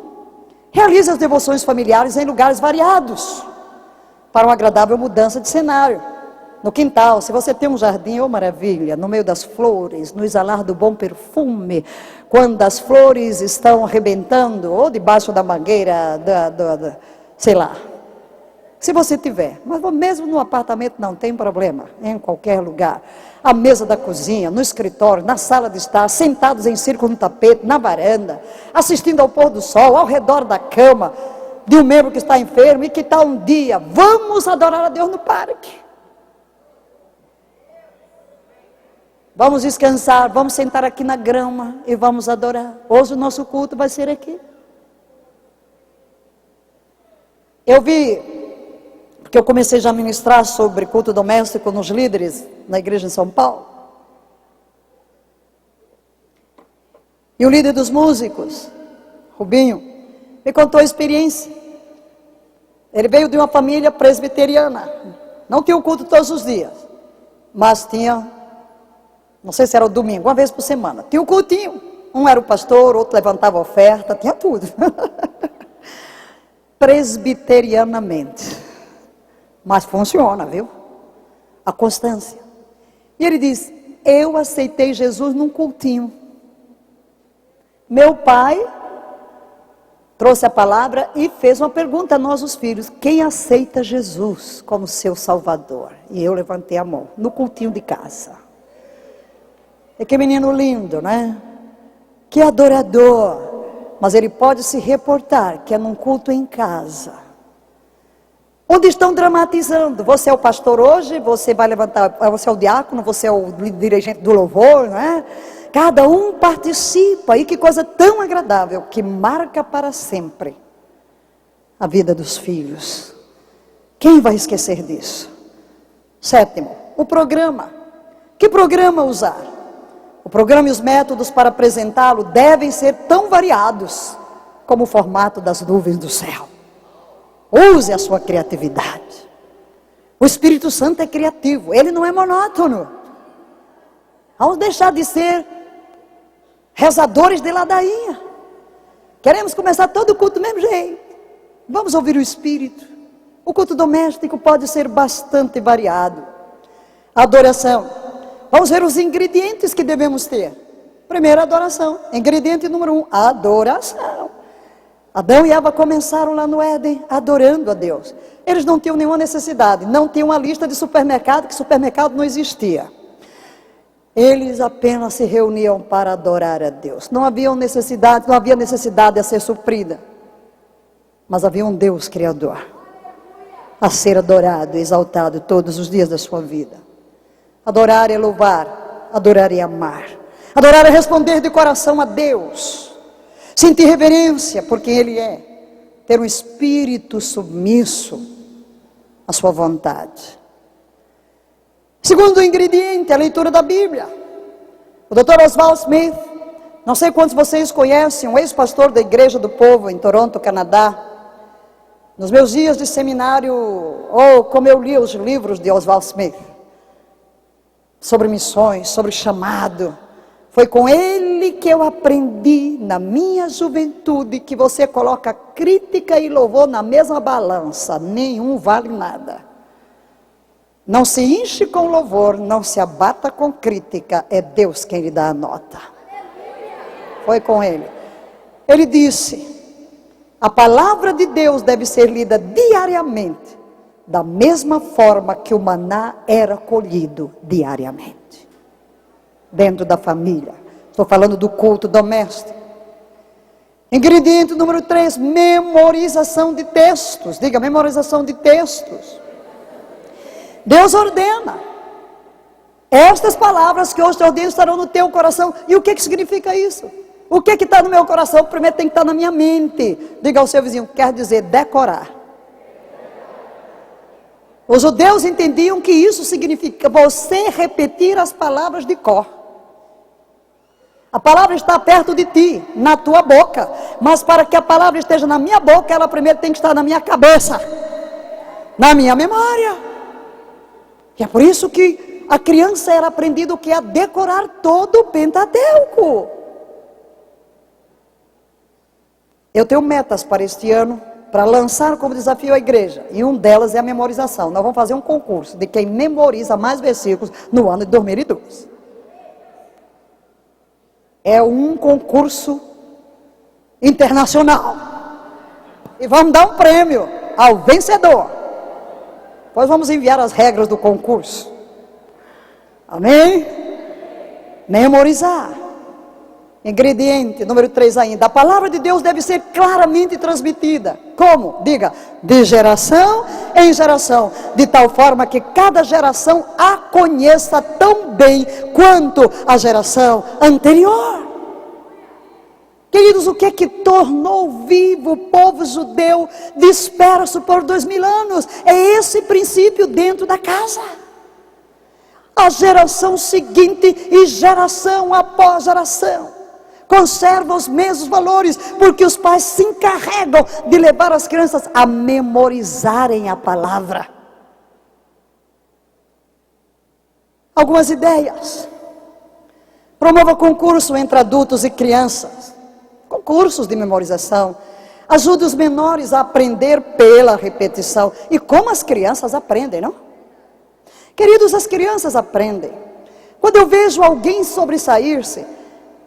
A: Realize as devoções familiares em lugares variados, para uma agradável mudança de cenário. no quintal, se você tem um jardim, oh maravilha, no meio das flores, no exalar do bom perfume, quando as flores estão arrebentando, ou debaixo da mangueira, sei lá. Se você tiver, mas mesmo no apartamento não tem problema, em qualquer lugar. A mesa da cozinha, no escritório, na sala de estar, sentados em círculo no tapete, na varanda, assistindo ao pôr do sol, ao redor da cama, de um membro que está enfermo, e que tal um dia, vamos adorar a Deus no parque. Vamos descansar, vamos sentar aqui na grama e vamos adorar. Hoje o nosso culto vai ser aqui. Eu vi, porque eu comecei já a ministrar sobre culto doméstico nos líderes na igreja em São Paulo. E o líder dos músicos, Rubinho, me contou a experiência. Ele veio de uma família presbiteriana. Não tinha o culto todos os dias, mas tinha, não sei se era o domingo, uma vez por semana. Tinha um cultinho. Um era o pastor, outro levantava a oferta, tinha tudo. Presbiterianamente. Mas funciona, viu? A constância. E ele diz, eu aceitei Jesus num cultinho. Meu pai trouxe a palavra e fez uma pergunta a nós os filhos. Quem aceita Jesus como seu Salvador? E eu levantei a mão, no cultinho de casa. E que menino lindo, né? Que adorador. Mas ele pode se reportar que é num culto em casa. Onde estão dramatizando. Você é o pastor hoje, você vai levantar, você é o diácono, você é o dirigente do louvor, não é? Cada um participa, e que coisa tão agradável, que marca para sempre a vida dos filhos. Quem vai esquecer disso? Sétimo, o programa. Que programa usar? O programa e os métodos para apresentá-lo devem ser tão variados como o formato das nuvens do céu. Use a sua criatividade. O Espírito Santo é criativo, ele não é monótono. Vamos deixar de ser rezadores de ladainha. Queremos começar todo o culto do mesmo jeito. Vamos ouvir o Espírito. O culto doméstico pode ser bastante variado. Adoração. Vamos ver os ingredientes que devemos ter. Primeiro, adoração. Ingrediente número 1, adoração. Adão e Eva começaram lá no Éden, adorando a Deus. Eles não tinham nenhuma necessidade, não tinham uma lista de supermercado, que supermercado não existia. Eles apenas se reuniam para adorar a Deus. Não havia necessidade a ser suprida. Mas havia um Deus Criador, a ser adorado e exaltado todos os dias da sua vida. Adorar é louvar, adorar é amar. Adorar é responder de coração a Deus. Sentir reverência por quem Ele é. Ter um espírito submisso à sua vontade. Segundo ingrediente, a leitura da Bíblia. O Dr. Oswald Smith, não sei quantos de vocês conhecem, um ex-pastor da Igreja do Povo em Toronto, Canadá. Nos meus dias de seminário, como eu li os livros de Oswald Smith, sobre missões, sobre chamado, foi com ele que eu aprendi na minha juventude que você coloca crítica e louvor na mesma balança, nenhum vale nada. Não se enche com louvor, não se abata com crítica, é Deus quem lhe dá a nota. Foi com ele. Ele disse, a palavra de Deus deve ser lida diariamente, da mesma forma que o maná era colhido diariamente. Dentro da família. Estou falando do culto doméstico. Ingrediente número 3, memorização de textos. Diga, memorização de textos. Deus ordena. Estas palavras que hoje te ordeno estarão no teu coração. E o que significa isso? O que está no meu coração? Primeiro tem que estar na minha mente. Diga ao seu vizinho, quer dizer decorar. Os judeus entendiam que isso significa você repetir as palavras de cor. A palavra está perto de ti, na tua boca. Mas para que a palavra esteja na minha boca, ela primeiro tem que estar na minha cabeça, na minha memória. E é por isso que a criança era aprendida o que é decorar todo o Pentateuco. Eu tenho metas para este ano para lançar como desafio a igreja, e um delas é a memorização. Nós vamos fazer um concurso de quem memoriza mais versículos no ano de 2012. É um concurso internacional. E vamos dar um prêmio ao vencedor. Depois vamos enviar as regras do concurso. Amém? Memorizar. Ingrediente número 3 ainda. A palavra de Deus deve ser claramente transmitida. Como? Diga, de geração em geração. De tal forma que cada geração a conheça tão bem quanto a geração anterior. Queridos, o que é que tornou vivo o povo judeu disperso por 2000 anos? É esse princípio dentro da casa. A geração seguinte e geração após geração conservam os mesmos valores, porque os pais se encarregam de levar as crianças a memorizarem a palavra. Algumas ideias. Promova concurso entre adultos e crianças. Concursos de memorização. Ajude os menores a aprender pela repetição. E como as crianças aprendem, não? Queridos, as crianças aprendem. Quando eu vejo alguém sobressair-se,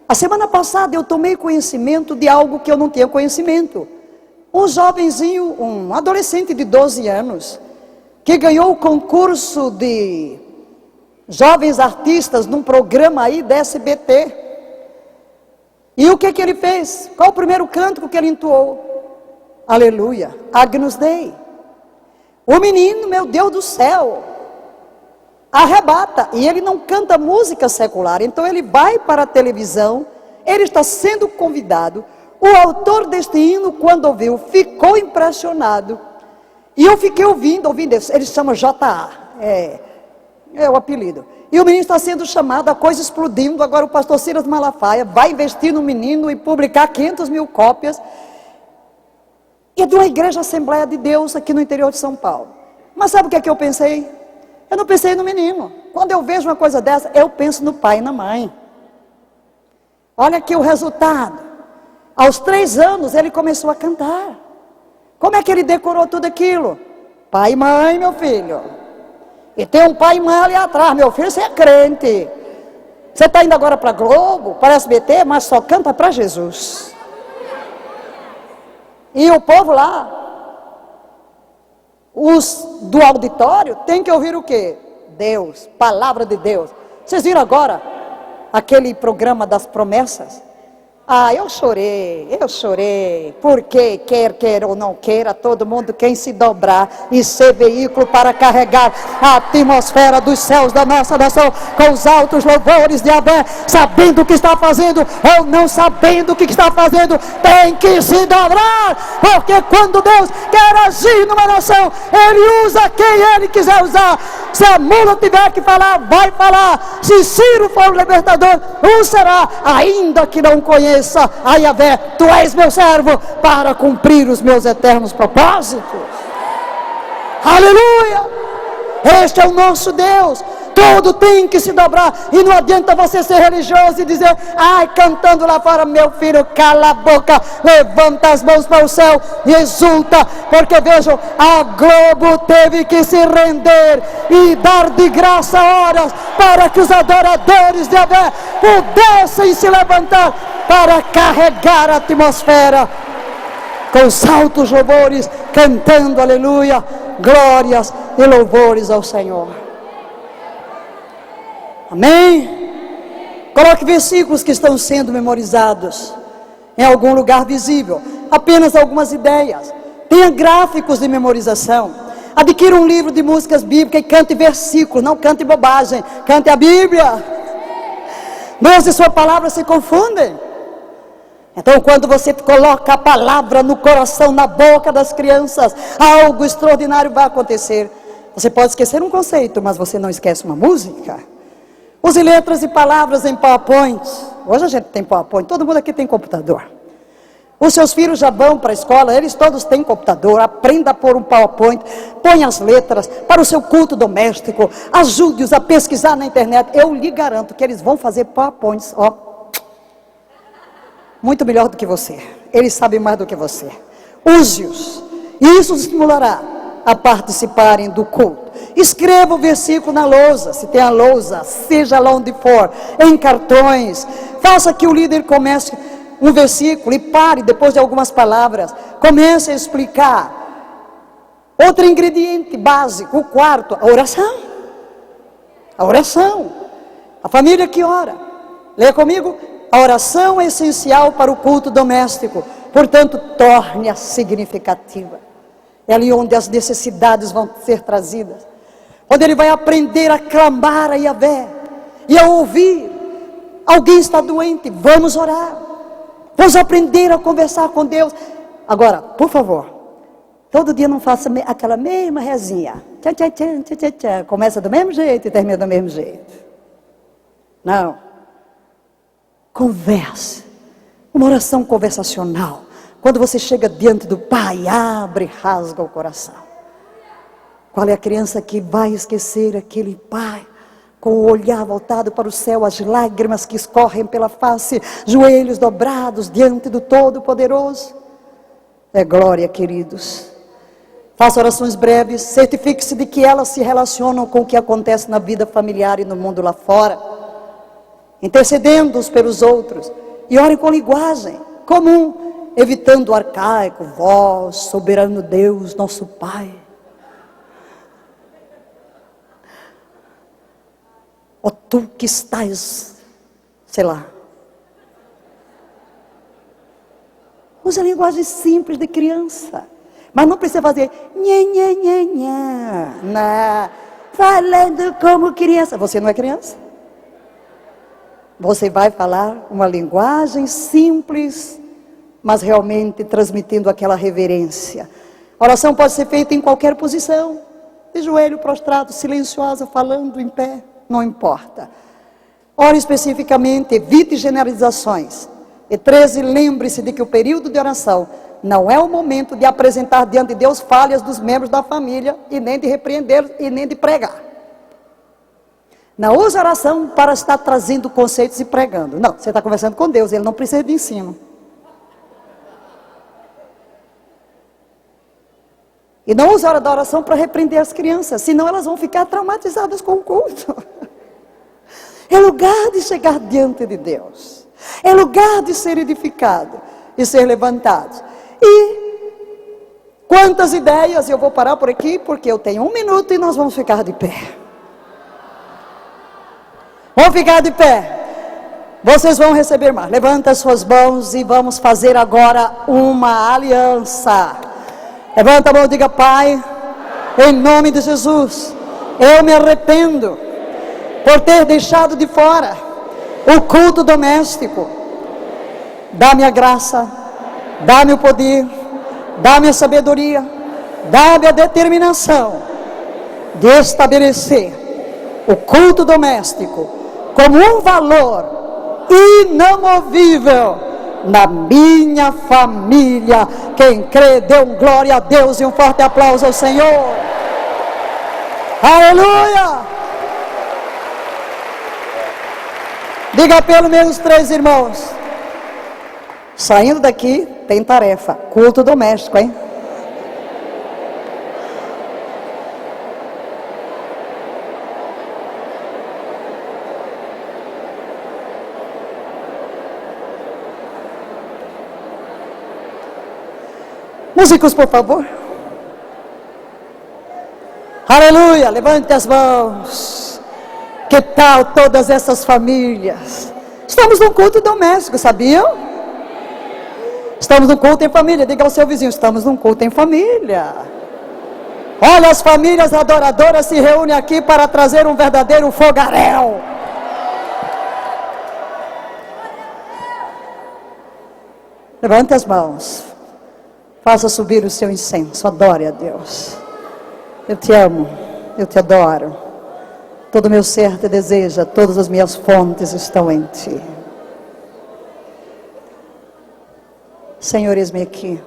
A: a semana passada eu tomei conhecimento de algo que eu não tinha conhecimento. Um jovenzinho, um adolescente de 12 anos, que ganhou o concurso de jovens artistas num programa aí da SBT. E o que ele fez? Qual o primeiro cântico que ele entoou? Aleluia, Agnus Dei. O menino, meu Deus do céu, arrebata. E ele não canta música secular, então ele vai para a televisão, ele está sendo convidado. O autor deste hino, quando ouviu, ficou impressionado. E eu fiquei ouvindo, ele se chama J.A., é o apelido. E o menino está sendo chamado, a coisa explodindo. Agora o pastor Silas Malafaia vai investir no menino e publicar 500 mil cópias. E é de uma igreja Assembleia de Deus aqui no interior de São Paulo. Mas sabe o que é que eu pensei? Eu não pensei no menino. Quando eu vejo uma coisa dessa, eu penso no pai e na mãe. Olha aqui o resultado. Aos 3 anos ele começou a cantar. Como é que ele decorou tudo aquilo? Pai e mãe, meu filho. E tem um pai e mãe ali atrás, meu filho, você é crente. Você está indo agora para a Globo, para a SBT, mas só canta para Jesus. E o povo lá, os do auditório, tem que ouvir o quê? Deus, palavra de Deus. Vocês viram agora aquele programa das promessas? Ah, eu chorei, porque quer ou não queira, todo mundo quem se dobrar e ser veículo para carregar a atmosfera dos céus da nossa nação, com os altos louvores de Yahvé, sabendo o que está fazendo, ou não sabendo o que está fazendo, tem que se dobrar, porque quando Deus quer agir numa nação, Ele usa quem Ele quiser usar. Se a mula tiver que falar, vai falar. Se Ciro for o libertador, um será, ainda que não conheça a Yahvé. Tu és meu servo para cumprir os meus eternos propósitos. Aleluia! Este é o nosso Deus. Tudo tem que se dobrar. E não adianta você ser religioso e dizer, ai, cantando lá fora, meu filho, cala a boca, levanta as mãos para o céu e exulta, porque vejam, a Globo teve que se render e dar de graça horas para que os adoradores de Yahvé pudessem se levantar para carregar a atmosfera com saltos louvores, cantando aleluia, glórias e louvores ao Senhor. Amém? Coloque versículos que estão sendo memorizados em algum lugar visível. Apenas algumas ideias. Tenha gráficos de memorização. Adquira um livro de músicas bíblicas e cante versículos. Não cante bobagem, cante a Bíblia. Deus e sua palavra se confundem. Então quando você coloca a palavra no coração, na boca das crianças, algo extraordinário vai acontecer. Você pode esquecer um conceito, mas você não esquece uma música. Use letras e palavras em PowerPoint. Hoje a gente tem PowerPoint, todo mundo aqui tem computador. Os seus filhos já vão para a escola, eles todos têm computador. Aprenda a pôr um PowerPoint, põe as letras para o seu culto doméstico. Ajude-os a pesquisar na internet. Eu lhe garanto que eles vão fazer PowerPoints, muito melhor do que você. Eles sabem mais do que você. Use-os. Isso os estimulará a participarem do culto. Escreva o versículo na lousa, se tem a lousa, seja lá onde for, em cartões. Faça que o líder comece um versículo e pare depois de algumas palavras. Comece a explicar. Outro ingrediente básico, o quarto, a oração. A oração. A família que ora. Leia comigo. A oração é essencial para o culto doméstico. Portanto, torne-a significativa. É ali onde as necessidades vão ser trazidas. Onde ele vai aprender a clamar a Yahvé. E a ouvir. Alguém está doente, vamos orar. Vamos aprender a conversar com Deus. Agora, por favor, todo dia não faça aquela mesma rezinha. Tchan, tchan, tchan, tchan, tchan, tchan. Começa do mesmo jeito e termina do mesmo jeito. Não. Converse. Uma oração conversacional. Quando você chega diante do Pai, abre e rasga o coração. Qual é a criança que vai esquecer aquele Pai? Com o olhar voltado para o céu, as lágrimas que escorrem pela face, joelhos dobrados diante do Todo-Poderoso. É glória, queridos. Faça orações breves, certifique-se de que elas se relacionam com o que acontece na vida familiar e no mundo lá fora. Intercedendo uns pelos outros. E orem com linguagem comum, evitando o arcaico, vós, soberano Deus, nosso Pai. Ó tu que estás, sei lá. Use a linguagem simples de criança. Mas não precisa fazer nha, nha, nha, nha. Não. Falando como criança. Você não é criança. Você vai falar uma linguagem simples, mas realmente transmitindo aquela reverência. A oração pode ser feita em qualquer posição. De joelho prostrado, silenciosa, falando em pé. Não importa. Ore especificamente, evite generalizações. E 13, lembre-se de que o período de oração não é o momento de apresentar diante de Deus falhas dos membros da família, e nem de repreender, e nem de pregar. Não use a oração para estar trazendo conceitos e pregando. Não, você está conversando com Deus, Ele não precisa de ensino. E não use a hora da oração para repreender as crianças, senão elas vão ficar traumatizadas com o culto. É lugar de chegar diante de Deus. É lugar de ser edificado e ser levantado. E quantas ideias, eu vou parar por aqui, porque eu tenho 1 minuto e nós vamos ficar de pé. Vamos ficar de pé. Vocês vão receber mais. Levanta as suas mãos e vamos fazer agora uma aliança. Levanta a mão e diga: Pai, em nome de Jesus, eu me arrependo por ter deixado de fora o culto doméstico. Dá-me a graça, dá-me o poder, dá-me a sabedoria, dá-me a determinação de estabelecer o culto doméstico como um valor inamovível na minha família. Quem crê, dê um glória a Deus e um forte aplauso ao Senhor. Aleluia! Diga pelo menos 3 irmãos. Saindo daqui, tem tarefa. Culto doméstico, hein? Músicos, por favor. Aleluia, levante as mãos. Que tal todas essas famílias? Estamos num culto doméstico, sabiam? Estamos num culto em família. Diga ao seu vizinho: estamos num culto em família. Olha, as famílias adoradoras se reúnem aqui para trazer um verdadeiro fogaréu. Levante as mãos. Faça subir o seu incenso. Adore a Deus. Eu te amo, eu te adoro. Todo o meu ser te deseja, todas as minhas fontes estão em ti. Senhor, eis-me aqui.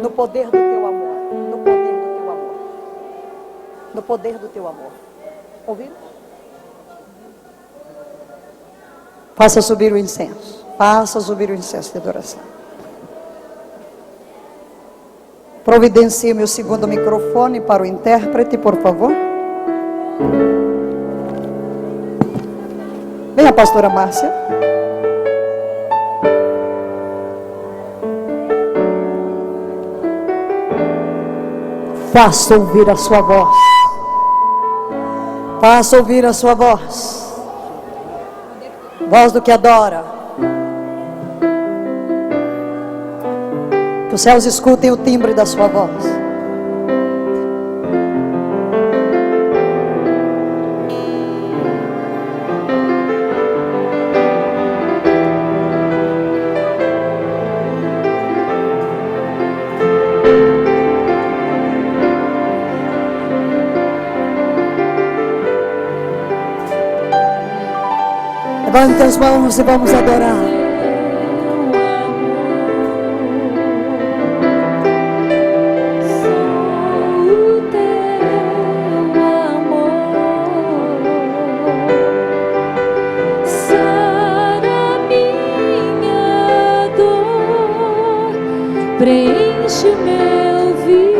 A: No poder do teu amor. No poder do teu amor. No poder do teu amor. Ouviram? Faça subir o incenso. Faça subir o incenso de adoração. Providencie-me o segundo microfone para o intérprete, por favor. Venha, pastora Márcia. Faça ouvir a sua voz. Faça ouvir a sua voz. Voz do que adora. Que os céus escutem o timbre da sua voz. Levante as mãos e vamos adorar.
B: Preenche meu vida.